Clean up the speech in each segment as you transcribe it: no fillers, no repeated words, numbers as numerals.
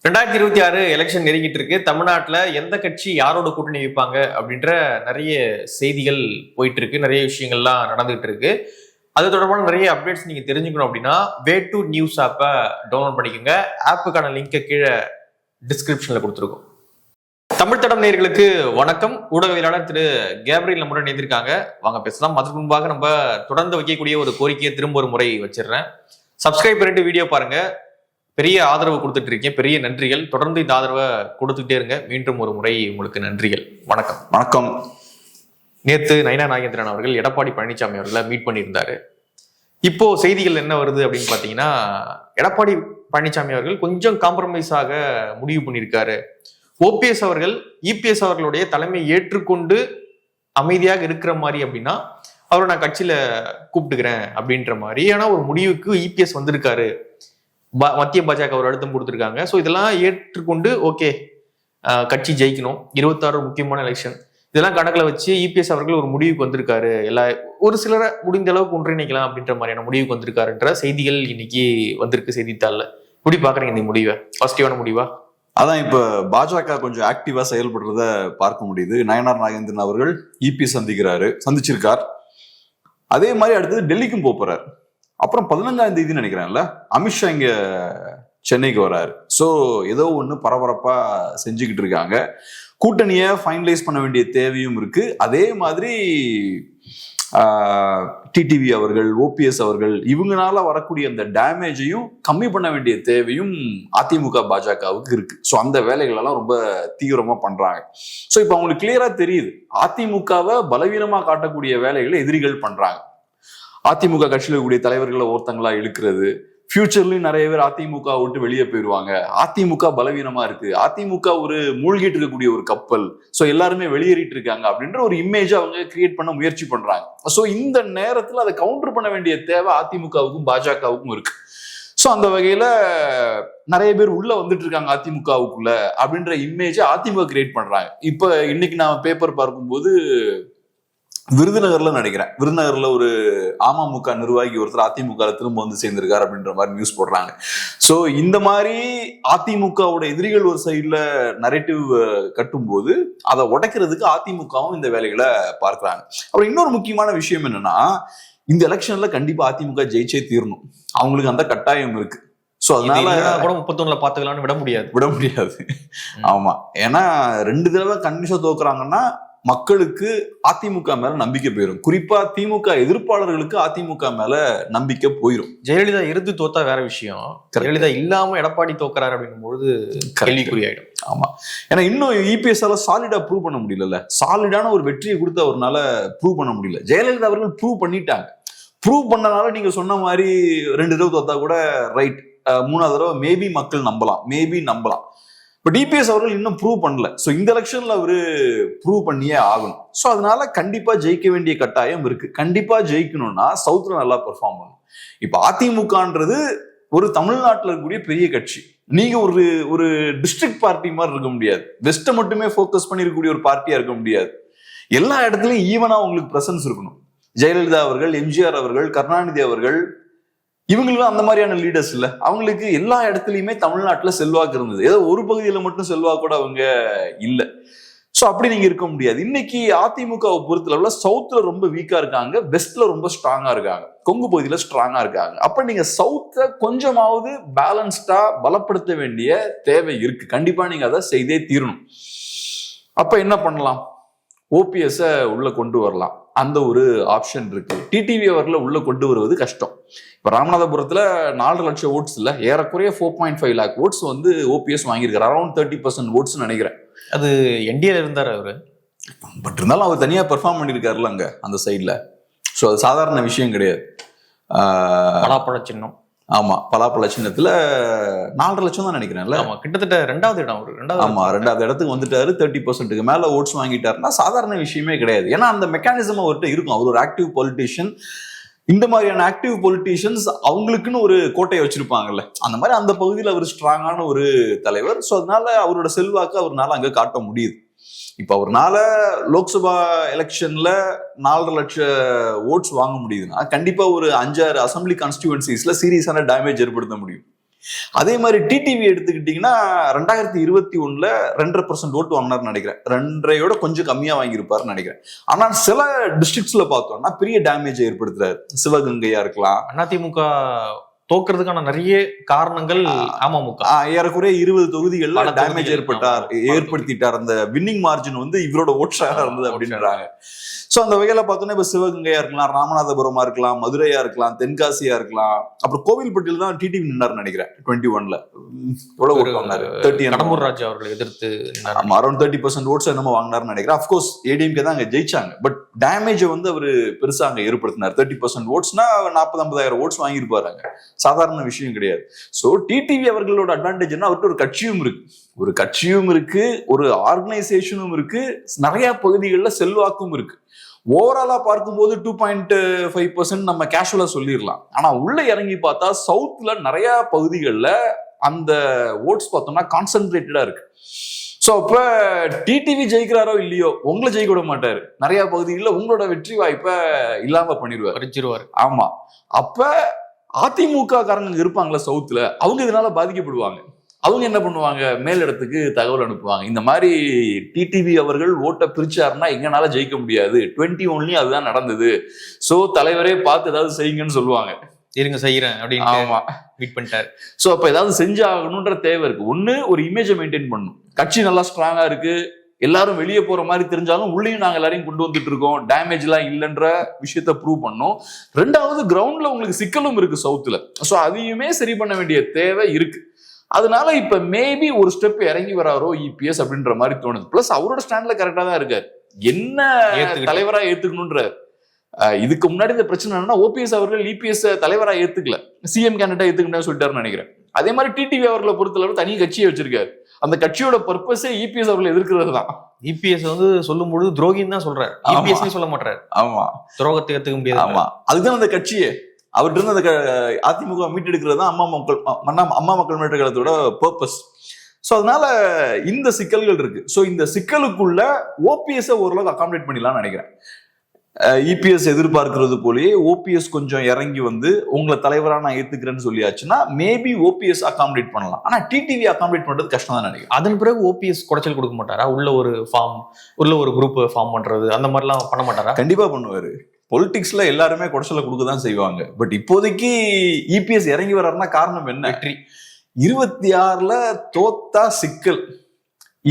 2026 election நெருங்கிட்டு இருக்கு. தமிழ்நாட்டுல எந்த கட்சி யாரோட கூட்டணி வைப்பாங்க அப்படின்ற நிறைய செய்திகள் போயிட்டு இருக்கு. நிறைய விஷயங்கள்லாம் நடந்துகிட்டு இருக்கு. அது தொடர்பான நிறைய அப்டேட்ஸ் நீங்க தெரிஞ்சுக்கணும் அப்படின்னா வே2 நியூஸ் ஆப்பை டவுன்லோட் பண்ணிக்கோங்க. ஆப்புக்கான லிங்கை கீழே டிஸ்கிரிப்ஷன்ல கொடுத்துருக்கோம். தமிழ் தடம் நேயர்களுக்கு வணக்கம். ஊடகவியலாளர் திரு கேப்ரியல் நம்முடன் இணைந்திருக்காங்க. வாங்க பேசலாம். அதற்கு முன்பாக நம்ம தொடர்ந்து வைக்கக்கூடிய ஒரு கோரிக்கையை திரும்ப ஒரு முறை வச்சிடுறேன். சப்ஸ்கிரைப் பண்ணிட்டு வீடியோ பாருங்க. பெரிய ஆதரவு கொடுத்துட்டு இருக்கீங்க, பெரிய நன்றிகள். தொடர்ந்து இந்த ஆதரவை கொடுத்துட்டே இருங்க. மீண்டும் ஒரு முறை உங்களுக்கு நன்றிகள். வணக்கம். வணக்கம். நேத்து நயினா நாகேந்திரன் அவர்கள் எடப்பாடி பழனிசாமி அவர்களை மீட் பண்ணியிருந்தாரு. இப்போ செய்திகள் என்ன வருது அப்படின்னு பாத்தீங்கன்னா, எடப்பாடி பழனிசாமி அவர்கள் கொஞ்சம் காம்ப்ரமைஸ் ஆக முடிவு பண்ணியிருக்காரு. ஓபிஎஸ் அவர்கள் இபிஎஸ் அவர்களுடைய தலைமை ஏற்றுக்கொண்டு அமைதியாக இருக்கிற மாதிரி அப்படின்னா அவரை நான் கட்சியில கூப்பிட்டுக்கிறேன் அப்படின்ற மாதிரியான ஒரு முடிவுக்கு இபிஎஸ் வந்திருக்காரு. மத்திய பாஜக ஒரு அழுத்தம் கொடுத்துருக்காங்க. ஸோ இதெல்லாம் ஏற்றுக்கொண்டு ஓகே, கட்சி ஜெயிக்கணும், 26 முக்கியமான எலெக்ஷன், இதெல்லாம் கணக்கில் வச்சு இபிஎஸ் அவர்கள் ஒரு முடிவுக்கு வந்திருக்காரு. ஒரு சிலரை முடிந்த அளவுக்கு ஒன்றிணைக்கலாம் அப்படின்ற மாதிரியான முடிவுக்கு வந்திருக்காருன்ற செய்திகள் இன்னைக்கு வந்திருக்கு செய்தித்தாள்ல. எப்படி பாக்குறீங்க இந்த முடிவை? பாசிட்டிவான முடிவா? அதான் இப்ப பாஜக கொஞ்சம் ஆக்டிவா செயல்படுறத பார்க்க முடியுது. நயனார் நாகேந்திரன் அவர்கள் இபிஎஸ் சந்திச்சிருக்கார். அதே மாதிரி அடுத்தது டெல்லிக்கும் போறாரு. அப்புறம் 15ஆம் தேதி நினைக்கிறேன்ல, அமித்ஷா இங்க சென்னைக்கு வராரு. ஸோ ஏதோ ஒன்று பரபரப்பா செஞ்சுக்கிட்டு இருக்காங்க. கூட்டணியை ஃபைனலைஸ் பண்ண வேண்டிய தேவையும் இருக்கு. அதே மாதிரி டிடிவி அவர்கள், ஓபிஎஸ் அவர்கள், இவங்களால வரக்கூடிய அந்த டேமேஜையும் கம்மி பண்ண வேண்டிய தேவையும் அதிமுக பாஜகவுக்கு இருக்கு. ஸோ அந்த வேலைகள் எல்லாம் ரொம்ப தீவிரமா பண்றாங்க. ஸோ இப்போ அவங்களுக்கு கிளியரா தெரியுது, அதிமுகவை பலவீனமா காட்டக்கூடிய வேலைகளை எதிரிகள் பண்றாங்க. அதிமுக கட்சியில் இருக்கக்கூடிய தலைவர்களை ஒருத்தங்களா இழுக்கிறது, ஃபியூச்சர்லயும் நிறைய பேர் அதிமுக விட்டு வெளியே போயிடுவாங்க, அதிமுக பலவீனமா இருக்கு, அதிமுக ஒரு மூழ்கிட்டு இருக்கக்கூடிய ஒரு கப்பல், ஸோ எல்லாருமே வெளியேறிட்டு இருக்காங்க அப்படின்ற ஒரு இமேஜ் அவங்க கிரியேட் பண்ண முயற்சி பண்றாங்க. ஸோ இந்த நேரத்துல அதை கவுண்டர் பண்ண வேண்டிய தேவை அதிமுகவுக்கும் பாஜகவுக்கும் இருக்கு. ஸோ அந்த வகையில நிறைய பேர் உள்ள வந்துட்டு இருக்காங்க அதிமுகவுக்குள்ள அப்படின்ற இமேஜை அதிமுக கிரியேட் பண்றாங்க. இப்ப இன்னைக்கு நான் பேப்பர் பார்க்கும்போது விருதுநகர்ல நினைக்கிறேன், விருதுநகர்ல ஒரு அமமுக நிர்வாகி ஒருத்தர் அதிமுக திரும்ப வந்து சேர்ந்திருக்காரு அப்படின்ற மாதிரி நியூஸ் போடுறாங்க. சோ இந்த மாதிரி அதிமுகவோட எதிரிகள் ஒரு சைட்ல நரேட்டிவ் கட்டும் போது அதை உடைக்கிறதுக்கு அதிமுகவும் இந்த வேலைகளை பார்க்கிறாங்க. அப்புறம் இன்னொரு முக்கியமான விஷயம் என்னன்னா, இந்த எலெக்ஷன்ல கண்டிப்பா அதிமுக ஜெயிச்சே தீரணும், அவங்களுக்கு அந்த கட்டாயம் இருக்கு. சோ அதனால கூட 31 பாத்துக்கலாம்னு விட முடியாது. ஆமா, ஏன்னா 2 தடவை கண்டிஷா தோக்குறாங்கன்னா மக்களுக்கு அதிமுக மேல நம்பிக்கை போயிடும். குறிப்பா திமுக எதிர்ப்பாளர்களுக்கு அதிமுக மேல நம்பிக்கை போயிடும். ஜெயலலிதா இருந்து தோத்தா வேற விஷயம், ஜெயலலிதா இல்லாம எடப்பாடி தோக்குறாரு அப்படிங்கும் பொழுது கேள்விக்குறியாயிடும். ஆமா, ஏன்னா இன்னும் இபிஎஸ் சாலிடா ப்ரூவ் பண்ண முடியல, சாலிடான ஒரு வெற்றியை கொடுத்து அவரால் ப்ரூவ் பண்ண முடியல. ஜெயலலிதா அவர்கள் ப்ரூவ் பண்ணிட்டாங்க. ப்ரூவ் பண்ணனால நீங்க சொன்ன மாதிரி 2 தடவை தோத்தா கூட ரைட், 3ஆவது தடவை மேபி மக்கள் நம்பலாம். பட் இபிஎஸ் அவர்கள் இன்னும் ப்ரூவ் பண்ணல. ஸோ இந்த எலெக்ஷன்ல அவரு ப்ரூவ் பண்ணியே ஆகணும். ஸோ அதனால கண்டிப்பா ஜெயிக்க வேண்டிய கட்டாயம் இருக்கு. கண்டிப்பா ஜெயிக்கணும்னா சவுத்ல நல்லா பெர்ஃபார்ம் பண்ணணும். இப்ப அதிமுகன்றது ஒரு தமிழ்நாட்டில் இருக்கக்கூடிய பெரிய கட்சி. நீங்க ஒரு டிஸ்ட்ரிக்ட் பார்ட்டி மாதிரி இருக்க முடியாது, வெஸ்ட்டை மட்டுமே ஃபோக்கஸ் பண்ணி இருக்கக்கூடிய ஒரு பார்ட்டியா இருக்க முடியாது. எல்லா இடத்துலயும் ஈவனா உங்களுக்கு பிரசன்ஸ் இருக்கணும். ஜெயலலிதா அவர்கள், எம்ஜிஆர் அவர்கள், கருணாநிதி அவர்கள், இவங்களுக்கு அந்த மாதிரியான லீடர்ஸ் இல்ல. அவங்களுக்கு எல்லா இடத்துலயுமே தமிழ்நாட்டுல செல்வாக்கு இருந்தது. ஏதோ ஒரு பகுதியில மட்டும் செல்வாக்கு கூட அவங்க இல்ல. சோ அப்படி நீங்க இருக்க முடியாது. இன்னைக்கு அதிமுகவை பொறுத்தளவுல சவுத்ல ரொம்ப வீக்கா இருக்காங்க, வெஸ்ட்ல ரொம்ப ஸ்ட்ராங்கா இருக்காங்க, கொங்கு பகுதியில ஸ்ட்ராங்கா இருக்காங்க. அப்ப நீங்க சவுத்த கொஞ்சமாவது பேலன்ஸ்டா பலப்படுத்த வேண்டிய தேவை இருக்கு. கண்டிப்பா நீங்க அதை செய்தே தீரணும். அப்ப என்ன பண்ணலாம்? ஓபிஎஸ் உள்ள கொண்டு வரலாம், அந்த ஒரு ஆப்ஷன் இருக்கு. டிடிவி அவர்களை உள்ள கொண்டு வருவது கஷ்டம். இப்ப ராமநாதபுரத்துல 4 லட்சம் ஓட்ஸ் இல்ல, ஏறக்குறைய 4.5 lakh ஓட்ஸ் வந்து ஓபிஎஸ் வாங்கியிருக்காரு. அரௌண்ட் 30% ஓட்ஸ் நினைக்கிறேன். அது என்டிஏல இருந்தாரு அவரு. பட் இருந்தாலும் அவர் தனியா பெர்ஃபார்ம் பண்ணிருக்காருல அங்க அந்த சைட்ல. ஸோ அது சாதாரண விஷயம் கிடையாது. பலாப்பழ சின்னம். ஆமா, பலாப்பழ சின்னத்துல 4.5 லட்சம் தான் நினைக்கிறேன்ல. ஆமா, கிட்டத்தட்ட 2வது இடம் அவரு. 2வது இடத்துக்கு வந்துட்டாரு. 30%க்கு மேல ஓட்ஸ் வாங்கிட்டாருன்னா சாதாரண விஷயமே கிடையாது. ஏன்னா அந்த மெக்கானிசம் அவர்கிட்ட இருக்கும். அவர் ஒரு ஆக்டிவ் பொலிட்டீஷியன். இந்த மாதிரியான ஆக்டிவ் பொலிட்டீஷியன்ஸ் அவங்களுக்குன்னு ஒரு கோட்டையை வச்சிருப்பாங்கல்ல, அந்த மாதிரி அந்த பகுதியில் அவர் ஸ்ட்ராங்கான ஒரு தலைவர். ஸோ அதனால அவரோட செல்வாக்கு அவர்னால அங்க காட்ட முடியுது. இப்ப அவர்னால லோக்சபா எலெக்ஷன்ல 4.5 லட்சம் ஓட்ஸ் வாங்க முடியுதுன்னா கண்டிப்பா ஒரு 5-6 அசம்பிளி கான்ஸ்டியூவன்சிஸ்ல சீரியஸான டேமேஜ் ஏற்படுத்த முடியும். அதே மாதிரி டிடிவி எடுத்துக்கிட்டீங்கன்னா 2021 2.5% ஓட்டு வாங்கினார்னு நினைக்கிறேன். 2.5 கொஞ்சம் கம்மியா வாங்கியிருப்பாருன்னு நினைக்கிறேன். ஆனா சில டிஸ்ட்ரிக்ட்ஸ்ல பார்த்தோம்னா பெரிய டேமேஜ் ஏற்படுத்துறாரு. சிவகங்கையா இருக்கலாம். அதிமுக தோக்குறதுக்கான நிறைய காரணங்கள் அமமுக. ஏறக்குறைய 20 தொகுதிகள்ல டேமேஜ் ஏற்படுத்திட்டார். அந்த வின்னிங் மார்ஜின் வந்து இவரோட ஓட் ஷேரா இருந்தது அப்படின்றாங்க. சோ அந்த வகையில பார்த்தோன்னா இப்ப சிவகங்கையா இருக்கலாம், ராமநாதபுரமா இருக்கலாம், மதுரையா இருக்கலாம், தென்காசியா இருக்கலாம், அப்புறம் கோவில்பட்டியில தான் டிடிவி நின்னார்னு நினைக்கிறேன் 21ல. எவ்வளவு ஓட்டு வாங்கினாரு? 30. கடம்பூர் ராஜு அவர்களை எதிர்த்து அரௌண்ட் 30% ஓட்ஸ் என்னமோ வாங்கினார்னு நினைக்கிறேன். அப்கோர்ஸ் ஏடிஎம்கே தான் அங்க ஜெயிச்சாங்க. பட் டேமேஜ் வந்து அவரு பெருசா அங்க ஏற்படுத்தினார். 30% ஓட்ஸ்னா 40-50,000 ஓட்ஸ் வாங்கியிருப்பாருங்க. சாதாரண விஷயம் கிடையாது. சோ டிடிவி அவர்களோட அட்வான்டேஜ்னா அவர்கிட்ட ஒரு கட்சியும் இருக்கு, ஒரு ஆர்கனைசேஷனும் இருக்கு, நிறைய பகுதிகளில் செல்வாக்கும் இருக்கு. ஓவராலா பார்க்கும்போது 2.5% நம்ம கேஷுவலா சொல்லிடலாம். ஆனா உள்ள இறங்கி பார்த்தா சவுத்ல நிறைய பகுதிகளில் அந்த ஓட்ஸ் பார்த்தோம்னா கான்சென்ட்ரேட்டடா இருக்கு. சோ அப்ப டிடிவி ஜெயிக்கிறாரோ இல்லையோ உங்களை ஜெயிக்க விட மாட்டாரு. நிறைய பகுதிகளில் உங்களோட வெற்றி வாய்ப்பை இல்லாம பண்ணிடுவாரு. ஆமா. அப்ப அதிமுக காரங்க இருப்பாங்களா சவுத்துல, அவங்க இதனால பாதிக்கப்படுவாங்க. அவங்க என்ன பண்ணுவாங்க? மேலிடத்துக்கு தகவல் அனுப்புவாங்க. இந்த மாதிரி டிடிவி அவர்கள் ஓட்டை பிரிச்சாருன்னா எங்கனால ஜெயிக்க முடியாது, 21 அதுதான் நடந்தது, சோ தலைவரே பார்த்து ஏதாவது செய்யுங்கன்னு சொல்லுவாங்க. இருங்க செய்யறேன் அப்படின்னு மீட் பண்ணிட்டாரு. சோ அப்ப ஏதாவது செஞ்சாகணும்ன்ற தேவை இருக்கு. ஒண்ணு, ஒரு இமேஜை மெயின்டைன் பண்ணணும். கட்சி நல்லா ஸ்ட்ராங்கா இருக்கு, எல்லாரும் வெளியே போற மாதிரி தெரிஞ்சாலும் உள்ளேயும் நாங்க எல்லாரையும் கொண்டு வந்துட்டு இருக்கோம், டேமேஜ் எல்லாம் இல்லைன்ற விஷயத்த ப்ரூவ் பண்ணோம். ரெண்டாவது, கிரவுண்ட்ல உங்களுக்கு சிக்கலும் இருக்கு சவுத்துல. சோ அதையுமே சரி பண்ண வேண்டிய தேவை இருக்கு. அதனால இப்ப மேபி ஒரு ஸ்டெப் இறங்கி வராரோ இபிஎஸ் அப்படின்ற மாதிரி தோணுது. பிளஸ் அவரோட ஸ்டாண்ட்ல கரெக்டா தான் இருக்காரு. என்ன தலைவரா ஏத்துக்கணும்ன்றாரு. இதுக்கு முன்னாடி இந்த பிரச்சனை என்னன்னா, ஓபிஎஸ் அவர்கள் இபிஎஸ் தலைவரா ஏத்துக்கல, சிஎம் கேண்டிடேட்டா ஏத்துக்கணும்னு சொல்லிட்டாருன்னு நினைக்கிறேன். அதே மாதிரி டிடிவி அவர்களை பொறுத்தளவு தனி கட்சியை வச்சிருக்காரு. அந்த கட்சியோட பர்பஸே இபிஎஸ் அவர்கள் எதிர்க்கிறது தான். இபிஎஸ் வந்து சொல்லும் பொழுது துரோகின்னு தான் சொல்றாரு, இபிஎஸ் சொல்ல மாட்டாரு. ஆமா, துரோகத்தை ஏத்துக்க முடியாது. ஆமா, அதுதான் அந்த கட்சியே. அவர்கிட்ட இருந்து அந்த அதிமுக மீட்டெடுக்கிறது தான் அம்மா மக்கள் முன்னேற்ற கழகத்தோட பர்பஸ். சோ அதனால இந்த சிக்கல்கள் இருக்கு. சோ இந்த சிக்கலுக்குள்ள ஓபிஎஸ் ஓரளவுக்கு அகாமடேட் பண்ணிடலாம்னு நினைக்கிறேன். இபிஎஸ் எதிர்பார்க்கிறது போலயே ஓபிஎஸ் கொஞ்சம் இறங்கி வந்து உங்களை தலைவரா நான் ஏத்துக்கிறேன்னு சொல்லியாச்சுன்னா மேபி ஓபிஎஸ் அகாமடேட் பண்ணலாம். ஆனா டிடிவி அகாமடேட் பண்றது கஷ்டம் தான் நினைக்கிறேன். அதன் பிறகு ஓபிஎஸ் குடைச்சல் கொடுக்க மாட்டாரா? உள்ள ஒரு குரூப் ஃபார்ம் பண்றது அந்த மாதிரிலாம் பண்ண மாட்டாரா? கண்டிப்பா பண்ணுவாரு. பொலிட்டிக்ஸ்ல எல்லாருமே குடைச்சலை கொடுக்க தான் செய்வாங்க. பட் இப்போதைக்கு இபிஎஸ் இறங்கி வர்றாருன்னா காரணம் என்ன? வெற்றி. 26ல தோத்தா சிக்கல்.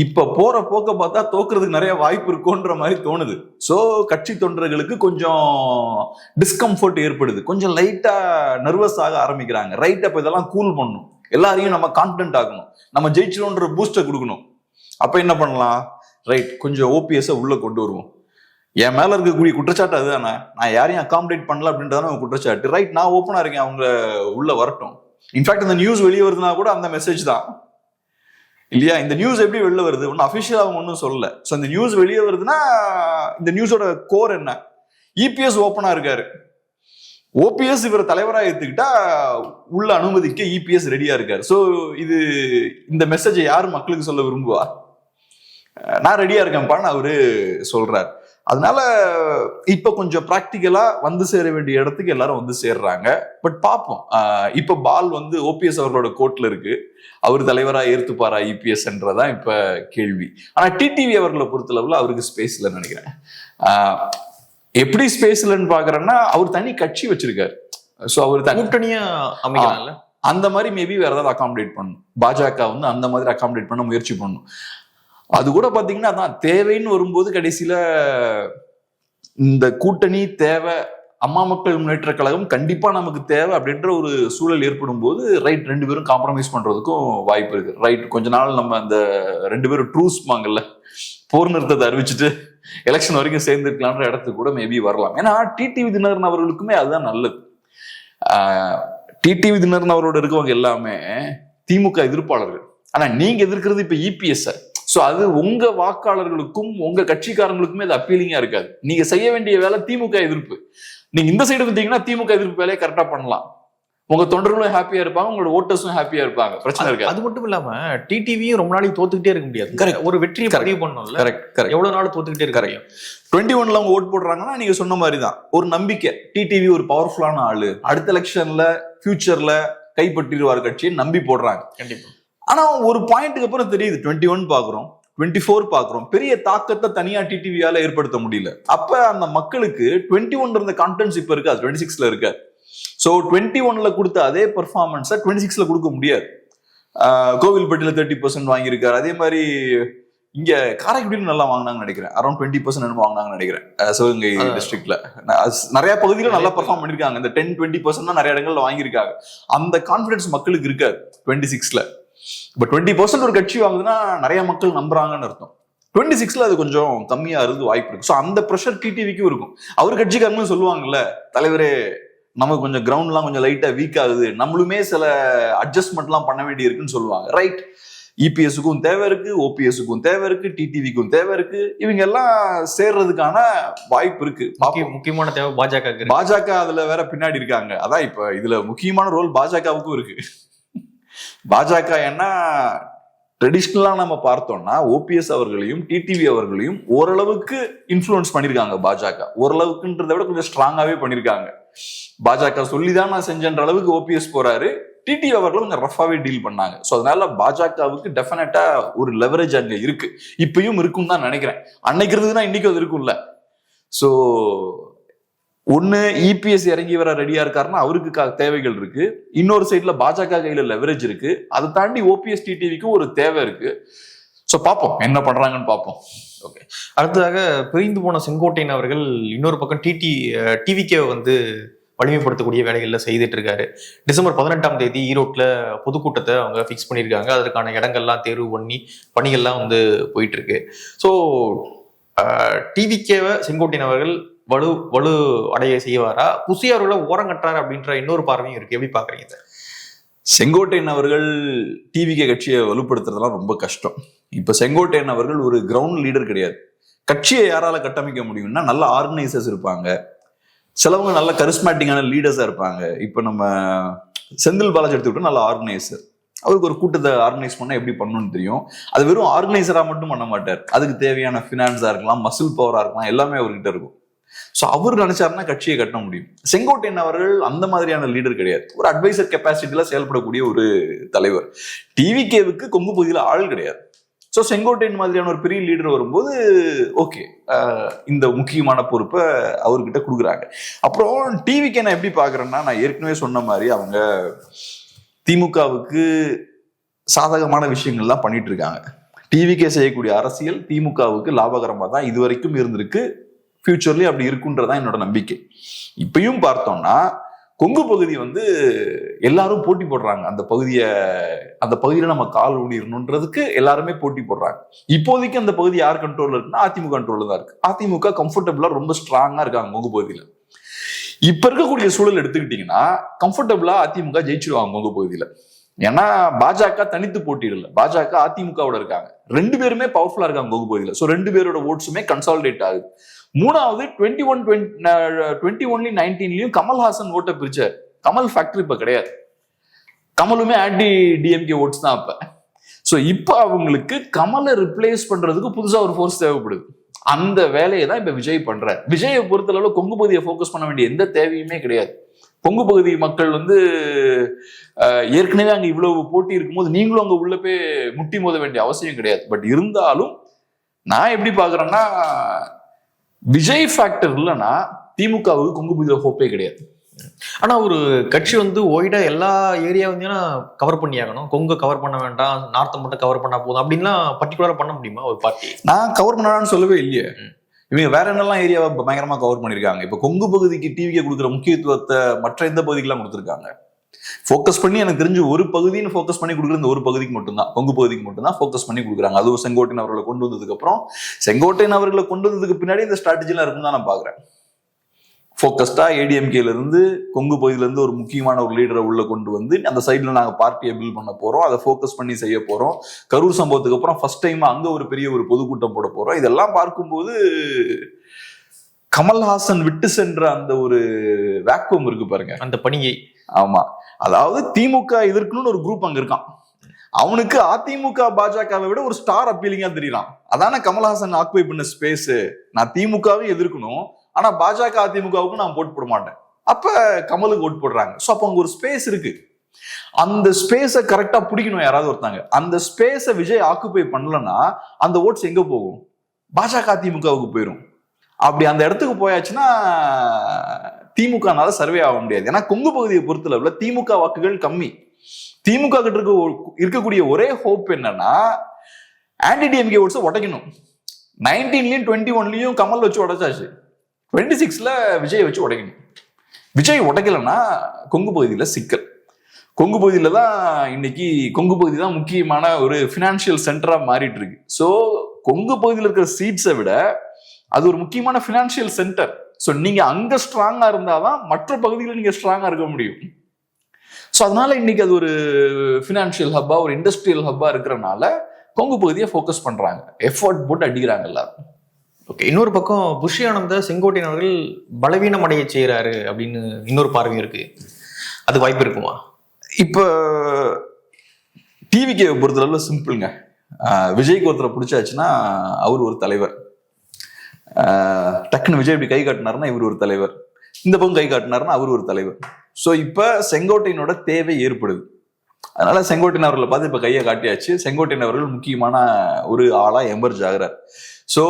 இப்ப போற போக்க பார்த்தா தோக்குறதுக்கு நிறைய வாய்ப்பு இருக்குன்ற மாதிரி தோணுது. சோ கட்சி தொண்டர்களுக்கு கொஞ்சம் டிஸ்கம்ஃபர்ட் ஏற்படுது, கொஞ்சம் லைட்டா நர்வஸ் ஆக ஆரம்பிக்கிறாங்க. ரைட், அப்ப இதெல்லாம் கூல் பண்ணணும், எல்லாரையும் நம்ம கான்பிடன்ட் ஆகணும், நம்ம ஜெயிச்சிடும்ன்ற பூஸ்டை கொடுக்கணும். அப்ப என்ன பண்ணலாம்? ரைட், கொஞ்சம் ஓபிஎஸ் உள்ள கொண்டு வருவோம். என் மேல இருக்கக்கூடிய குற்றச்சாட்டு அதுதானே, நான் யாரையும் அகாமடேட் பண்ணல அப்படின்றதான குற்றச்சாட்டு. ரைட், நான் ஓப்பனா இருக்கேன், அவங்க உள்ள வரட்டும். இன்ஃபேக்ட் இந்த நியூஸ் வெளியே வருதுன்னா கூட அந்த மெசேஜ் தான் இல்லையா? இந்த நியூஸ் எப்படி வெளில வருது? ஒன்னும் அபிஷியலா அவங்க ஒன்றும் சொல்லல. ஸோ இந்த நியூஸ் வெளியே வருதுன்னா இந்த நியூஸோட கோர் என்ன? இபிஎஸ் ஓப்பனா இருக்காரு, ஓபிஎஸ் இவரை தலைவரா ஏத்துக்கிட்டா உள்ள அனுமதிக்க இபிஎஸ் ரெடியா இருக்காரு. ஸோ இந்த மெசேஜை யாரு மக்களுக்கு சொல்ல விரும்புவா? நான் ரெடியா இருக்கேன்ப்பான்னு அவரு சொல்றாரு. அதனால இப்ப கொஞ்சம் பிராக்டிக்கலா வந்து சேர வேண்டிய இடத்துக்கு எல்லாரும் வந்து சேர்றாங்க. பட் பார்ப்போம். இப்ப பால் வந்து ஓபிஎஸ் அவர்களோட கோர்ட்ல இருக்கு. அவர் தலைவரா ஏத்துப்பாரா இபிஎஸ்ன்றதான் இப்ப கேள்வி. ஆனா டிடிவி அவர்களை பொறுத்தளவுல அவருக்கு ஸ்பேஸ் இல்லைன்னு நினைக்கிறேன். எப்படி ஸ்பேஸ் இல்லைன்னு பாக்குறேன்னா, அவர் தனி கட்சி வச்சிருக்காரு. சோ அவர் கூட்டணியா அமைக்கலாம்ல. அந்த மாதிரி மேபி வேற ஏதாவது அகாமடேட் பண்ணணும். பாஜக வந்து அந்த மாதிரி அகாமடேட் பண்ண முயற்சி பண்ணணும். அது கூட பாத்தீங்கன்னா அதான் தேவைன்னு வரும்போது கடைசியில இந்த கூட்டணி தேவை, அம்மா மக்கள் முன்னேற்ற கழகம் கண்டிப்பா நமக்கு தேவை அப்படின்ற ஒரு சூழல் ஏற்படும் போது ரைட், 2 பேரும் காம்ப்ரமைஸ் பண்றதுக்கும் வாய்ப்பு இருக்கு. ரைட், கொஞ்ச நாள் நம்ம அந்த 2 பேரும் ட்ரூஸ் வாங்கல்ல, போர் நிறுத்தத்தை அறிவிச்சுட்டு எலெக்ஷன் வரைக்கும் சேர்ந்துருக்கலான்ற இடத்துக்கு கூட மேபி வரலாம். ஏன்னா டிடிவி தினகரன் அவர்களுக்குமே அதுதான் நல்லது. டிடிவி தினகரன் அவரோட இருக்கவங்க எல்லாமே திமுக எதிர்ப்பாளர்கள். ஆனா நீங்க எதிர்க்கிறது இப்ப இபிஎஸ். சோ அது உங்க வாக்காளர்களுக்கும் உங்க கட்சிக்காரங்களுக்குமே அது அப்பீலிங்கா இருக்காது. நீங்க செய்ய வேண்டிய வேலை திமுக எதிர்ப்பு. நீங்க இந்த சைடு வந்தீங்கன்னா திமுக எதிர்ப்பு வேலையை கரெக்டா பண்ணலாம். உங்க தொண்டர்களும் ஹாப்பியா இருப்பாங்க, உங்களோட ஓட்டர்ஸும் ஹாப்பியா இருப்பாங்க, பிரச்சனை இருக்காது. அது மட்டும் இல்லாம டிடிவியும் ரொம்ப நாளைக்கு தோத்துக்கிட்டே இருக்க முடியாது. ஒரு வெற்றியை பதிவு பண்ணணும்ல. கரெக்ட். எவ்வளவு நாள் தோத்துக்கிட்டே இருக்காங்க. 21ல அவங்க ஓட் போடுறாங்கன்னா நீங்க சொன்ன மாதிரி தான் ஒரு நம்பிக்கை. டிடிவி ஒரு பவர்ஃபுல்லான ஆளு, அடுத்த எலெக்ஷன்ல ஃபியூச்சர்ல கைப்பற்றிடுவார் கட்சியை நம்பி போடுறாங்க. கண்டிப்பா. ஆனா ஒரு பாயிண்ட்டுக்கு அப்புறம் தெரியுது 21 பாக்குறோம், 24 பாக்குறோம், பெரிய தாக்கத்தை தனியா டிடிவியால ஏற்படுத்த முடியல. அப்ப அந்த மக்களுக்கு 21 இருந்த கான்பிடன்ஸ் இப்ப இருக்கு, அது 26ல இருக்கு. சோ 21ல கொடுத்த அதே பெர்ஃபார்மன்ஸை 26ல கொடுக்க முடியாது. கோவில்பட்டியில 30% வாங்கியிருக்காரு. அதே மாதிரி இங்க காரைக்குடியில நல்லா வாங்கினாங்கன்னு நினைக்கிறேன், அரௌண்ட் 20% வாங்கினாங்கன்னு நினைக்கிறேன் சிவகங்கை டிஸ்ட்ரிக்ட்ல. நிறைய பகுதியில நல்லா பெர்ஃபார்ம் பண்ணிருக்காங்க. இந்த 10-20% தான் நிறைய இடங்கள்ல வாங்கியிருக்காங்க. அந்த கான்பிடன்ஸ் மக்களுக்கு இருக்காது 26ல. இப்ப 20% ஒரு கட்சி வாங்குதுன்னா நிறைய மக்கள் நம்புறாங்கன்னு அர்த்தம். 26ல அது கொஞ்சம் கம்மியா இருந்து வாய்ப்பு இருக்கு. ஸோ அந்த ப்ரெஷர் டிடிவிக்கும் இருக்கும். அவர் கட்சிக்காரங்களும் சொல்லுவாங்கல்ல, தலைவரே நமக்கு கொஞ்சம் கிரவுண்ட்லாம் கொஞ்சம் லைட்டா வீக் ஆகுது, நம்மளுமே சில அட்ஜஸ்ட்மெண்ட்லாம் பண்ண வேண்டி இருக்குன்னு சொல்லுவாங்க. ரைட், இபிஎஸ்க்கும் தேவை இருக்கு, ஓபிஎஸ்க்கும் தேவை இருக்கு, டிடிவிக்கும் தேவை இருக்கு. இவங்க எல்லாம் சேர்றதுக்கான வாய்ப்பு இருக்கு. முக்கியமான தேவை பாஜக அதுல வேற பின்னாடி இருக்காங்க. அதான் இப்ப இதுல முக்கியமான ரோல் பாஜகவுக்கும் இருக்கு. பாஜக என்ன ட்ரெடிஷ்னலா நம்ம பார்த்தோம்னா ஓபிஎஸ் அவர்களையும் டிடிவி அவர்களையும் ஓரளவுக்கு இன்ஃப்ளூயன்ஸ் பண்ணிருக்காங்க பாஜக. ஓரளவுக்குன்றதை விட கொஞ்சம் ஸ்ட்ராங்காவே பண்ணிருக்காங்க. பாஜக சொல்லிதான் நான் செஞ்சன்ற அளவுக்கு ஓபிஎஸ் போறாரு, டிடிவி அவர்களும் கொஞ்சம் ரஃபாவே டீல் பண்ணாங்க. ஸோ அதனால பாஜகவுக்கு டெஃபினட்டா ஒரு லெவரேஜ் அங்க இருக்கு, இப்பயும் இருக்கும் தான் நினைக்கிறேன். அன்னைக்கு இருந்ததுன்னா இன்னைக்கு அது இருக்கும்ல. ஸோ ஒன்னு இபிஎஸ் இறங்கி வர ரெடியா இருக்காருன்னா அவருக்கு தேவைகள் இருக்கு, இன்னொரு சைட்ல பாஜக கையில லெவரேஜ் இருக்கு, அதை தாண்டி ஓபிஎஸ் டிடிவிக்கும் ஒரு தேவை இருக்கு. ஸோ பார்ப்போம் என்ன பண்றாங்கன்னு பார்ப்போம். ஓகே, அடுத்ததாக பிரிந்து போன செங்கோட்டையன் அவர்கள் இன்னொரு பக்கம் டிவிக்கே வந்து வலிமைப்படுத்தக்கூடிய வேலைகள்ல செய்துட்டு இருக்காரு. டிசம்பர் 18ஆம் தேதி ஈரோட்ல பொதுக்கூட்டத்தை அவங்க ஃபிக்ஸ் பண்ணியிருக்காங்க. அதற்கான இடங்கள்லாம் தேர்வு பண்ணி பணிகள்லாம் வந்து போயிட்டு இருக்கு. ஸோ டிவிக்கேவை செங்கோட்டையன் அவர்கள் வலு அடைய செய்வாரா, புசி அவர்களை ஓரங்கட்டார் அப்படின்ற இன்னொரு பார்வையும் இருக்கு. எப்படி பாக்குறீங்க? செங்கோட்டையன் அவர்கள் டிவிகே கட்சியை வலுப்படுத்துறதுலாம் ரொம்ப கஷ்டம். இப்ப செங்கோட்டையன் அவர்கள் ஒரு கிரவுண்ட் லீடர் கிடையாது. கட்சியை யாரால கட்டமைக்க முடியும்னா நல்ல ஆர்கனைசர்ஸ் இருப்பாங்க, சிலவங்க நல்ல கரிஸ்மேட்டிக்கான லீடர்ஸா இருப்பாங்க. இப்ப நம்ம செந்தில் பாலாஜி எடுத்துக்கிட்டோம், நல்ல ஆர்கனைசர். அவருக்கு ஒரு கூட்டத்தை ஆர்கனைஸ் பண்ணா எப்படி பண்ணணும்னு தெரியும். அது வெறும் ஆர்கனைசரா மட்டும் பண்ண மாட்டார், அதுக்கு தேவையான ஃபினான்ஸா இருக்கலாம், மசில் பவரா இருக்கலாம், எல்லாமே அவர்கிட்ட இருக்கும். ஸோ அவர் நினைச்சாருன்னா கட்சியை கட்ட முடியும். செங்கோட்டையன் அவர்கள் அந்த மாதிரியான லீடர் கிடையாது, ஒரு அட்வைசர் கெப்பாசிட்டியில செயல்படக்கூடிய ஒரு தலைவர். டிவிகேவுக்கு கொங்கு பகுதியில் ஆள் கிடையாது. ஸோ செங்கோட்டையன் மாதிரியான ஒரு பெரிய லீடர் வரும்போது ஓகே, இந்த முக்கியமான பொறுப்பை அவர்கிட்ட கொடுக்குறாங்க. அப்புறம் டிவிகே நான் எப்படி பாக்குறேன்னா, நான் ஏற்கனவே சொன்ன மாதிரி அவங்க திமுகவுக்கு சாதகமான விஷயங்கள்லாம் பண்ணிட்டு இருக்காங்க. டிவிகே செய்யக்கூடிய அரசியல் திமுகவுக்கு லாபகரமா தான் இதுவரைக்கும் இருந்திருக்கு, ஃபியூச்சர்லயும் அப்படி இருக்குன்றதான் என்னோட நம்பிக்கை. இப்பயும் பார்த்தோம்னா கொங்கு பகுதி வந்து எல்லாரும் போட்டி போடுறாங்க. அந்த பகுதியில நம்ம கால் ஊனிடணுன்றதுக்கு எல்லாருமே போட்டி போடுறாங்க. இப்போதைக்கு அந்த பகுதி யார் கண்ட்ரோல்ல இருக்குன்னா அதிமுக கண்ட்ரோல்ல தான் இருக்கு. அதிமுக கம்ஃபர்டபுளா ரொம்ப ஸ்ட்ராங்கா இருக்காங்க கொங்கு பகுதியில. இப்ப இருக்கக்கூடிய சூழல் எடுத்துக்கிட்டீங்கன்னா கம்ஃபர்டபுளா அதிமுக ஜெயிச்சிருவாங்க கொங்கு பகுதியில. ஏன்னா பாஜக தனித்து போட்டியிடல, பாஜக அதிமுகவோட இருக்காங்க, ரெண்டு பேருமே பவர்ஃபுல்லா இருக்காங்க கொங்கு பகுதியில. ஸோ ரெண்டு பேரோட ஓட்ஸுமே கன்சாலிடேட் ஆகுது. மூணாவது 21-19 கமல்ஹாசன் ஓட்ட பிரிச்சார். கமல் ஃபேக்டரி இப்ப கிடையாது, கமலுமே ஆன்டி டிஎம்கே ஓட்ஸ் தான் அப்ப. ஸோ இப்ப அவங்களுக்கு கமலை ரிப்ளேஸ் பண்றதுக்கு புதுசா ஒரு ஃபோர்ஸ் தேவைப்படுது. அந்த வேலையை தான் இப்ப விஜய் பண்றார். விஜயை பொறுத்தளவு கொங்கு பகுதியை ஃபோக்கஸ் பண்ண வேண்டிய எந்த தேவையுமே கிடையாது. கொங்கு பகுதி மக்கள் வந்து ஏற்கனவே அங்க இவ்வளவு போட்டி இருக்கும்போது நீங்களும் அங்க உள்ள போய் முட்டி மோத வேண்டிய அவசியம் கிடையாது. பட் இருந்தாலும் நான் எப்படி பாக்குறேன்னா, விஜய் ஃபேக்டர் இல்லைன்னா திமுகவுக்கு கொங்கு பகுதியில் ஹோப்பே கிடையாது. ஆனா ஒரு கட்சி வந்து ஒய்டா எல்லா ஏரியா வந்து கவர் பண்ணி ஆகணும், கொங்கு கவர் பண்ண வேண்டாம், நார்த்தை மட்டும் கவர் பண்ணா போதும் அப்படின்லாம் பர்டிகுலரா பண்ண முடியுமா ஒரு பார்ட்டி? நான் கவர் பண்ணான்னு சொல்லவே இல்லையே. இவங்க வேற என்னெல்லாம் ஏரியாவை பயங்கரமா கவர் பண்ணிருக்காங்க. இப்ப கொங்கு பகுதிக்கு டிவிக்கு கொடுக்குற முக்கியத்துவத்தை மற்ற எந்த பகுதிக்கெல்லாம் கொடுத்துருக்காங்க? ஃபோக்கஸ் பண்ணி எனக்கு தெரிஞ்சு ஒரு பகுதின்னு ஃபோக்கஸ் பண்ணி கொடுக்குற இந்த ஒரு பகுதிக்கு மட்டும்தான், கொங்கு பகுதிக்கு மட்டும்தான் ஃபோக்கஸ் பண்ணி கொடுக்குறாங்க. அதுவும் செங்கோட்டையன் அவர்களை கொண்டு வந்ததுக்கு அப்புறம், செங்கோட்டையன் அவர்களை கொண்டு வந்ததுக்கு பின்னாடி இந்த ஸ்ட்ராட்டஜிலாம் இருக்குன்னு தான் நான் பாக்குறேன். ஃபோக்கஸ்டா ஏடிஎம்கேல இருந்து கொங்கு பகுதியில இருந்து ஒரு முக்கியமான ஒரு லீடரை உள்ள கொண்டு வந்து அந்த சைட்ல நாங்க பார்ட்டியை பில்ட் பண்ண போறோம், அதை ஃபோக்கஸ் பண்ணி செய்ய போறோம். கரூர் சம்பவத்துக்கு அப்புறம் ஃபர்ஸ்ட் டைம் அங்க ஒரு பெரிய ஒரு பொதுக்கூட்டம் போட போறோம். இதெல்லாம் பார்க்கும்போது கமல்ஹாசன் விட்டு சென்ற அந்த ஒரு வேக்குவம் இருக்கு பாருங்க, அந்த பணியை. ஆமா, அதாவது திமுக எதிர்க்கணும்னு ஒரு குரூப் அங்க இருக்கான். அவனுக்கு அதிமுக பாஜகவை விட ஒரு ஸ்டார் அப்பீலிங்கா தெரியலாம். அதான கமல்ஹாசன் ஆக்குபை பண்ண ஸ்பேஸ். நான் திமுகவை எதிர்க்கணும், ஆனா பாஜக அதிமுகவுக்கு நான் ஓட் போட மாட்டேன். அப்ப கமலுக்கு ஓட் போடுறாங்க. ஸோ அப்போ அங்க ஒரு ஸ்பேஸ் இருக்கு. அந்த ஸ்பேஸை கரெக்டா பிடிக்கணும் யாராவது ஒருத்தாங்க. அந்த ஸ்பேஸை விஜய் ஆக்குபை பண்ணலன்னா அந்த ஓட்ஸ் எங்க போகும்? பாஜக திமுகவுக்கு போயிடும். அப்படி அந்த இடத்துக்கு போயாச்சுன்னா திமுகனால சர்வே ஆக முடியாது. ஏன்னா கொங்கு பகுதியை பொறுத்தளவுல திமுக வாக்குகள் கம்மி. திமுக கிட்ட இருக்கக்கூடிய ஒரே ஹோப் என்னன்னா ஆன்டி டிஎம்கே ஓட்ஸை உடைக்கணும். 19லயும் 21லயும் கமல் வச்சு உடைச்சாச்சு, 26ல விஜய் வச்சு உடைக்கணும். விஜய் உடைக்கலன்னா கொங்கு பகுதியில சிக்கல். கொங்கு பகுதியில தான் இன்னைக்கு கொங்கு பகுதி தான் முக்கியமான ஒரு பினான்சியல் சென்டரா மாறிட்டு இருக்கு. ஸோ கொங்கு பகுதியில் இருக்கிற சீட்ஸை விட அது ஒரு முக்கியமான பினான்சியல் சென்டர். ஸோ நீங்க அங்க ஸ்ட்ராங்கா இருந்தாதான் மற்ற பகுதிகளில் நீங்க ஸ்ட்ராங்கா இருக்க முடியும். ஸோ அதனால இன்னைக்கு அது ஒரு பினான்சியல் ஹப்பா, ஒரு இண்டஸ்ட்ரியல் ஹப்பா இருக்கிறனால கொங்கு பகுதியை ஃபோக்கஸ் பண்றாங்க, எஃபோர்ட் போட்டு அடிக்கிறாங்க எல்லாரும். ஓகே, இன்னொரு பக்கம் புஷி ஆனந்த செங்கோட்டையன் அவர்கள் பலவீனம் அடைய செய்யறாரு அப்படின்னு இன்னொரு பார்வை இருக்கு. அது வாய்ப்பு இருக்குமா? இப்ப டிவிகே பொறுத்தளவுல சிம்பிள்ங்க. விஜய்க்கு ஒருத்தரை பிடிச்சாச்சுன்னா அவர் ஒரு தலைவர். டக்குன்னு விஜய் இப்படி கை காட்டினாருன்னா இவர் ஒரு தலைவர், இந்த பக்கம் கை காட்டினாருன்னா அவர் ஒரு தலைவர். ஸோ இப்ப செங்கோட்டையனோட தேவை ஏற்படுது. அதனால செங்கோட்டையன் அவர்களை பார்த்து இப்ப கையை காட்டியாச்சு. செங்கோட்டையன் அவர்கள் முக்கியமான ஒரு ஆளா எமர்ஜ் ஆகிறார். ஸோ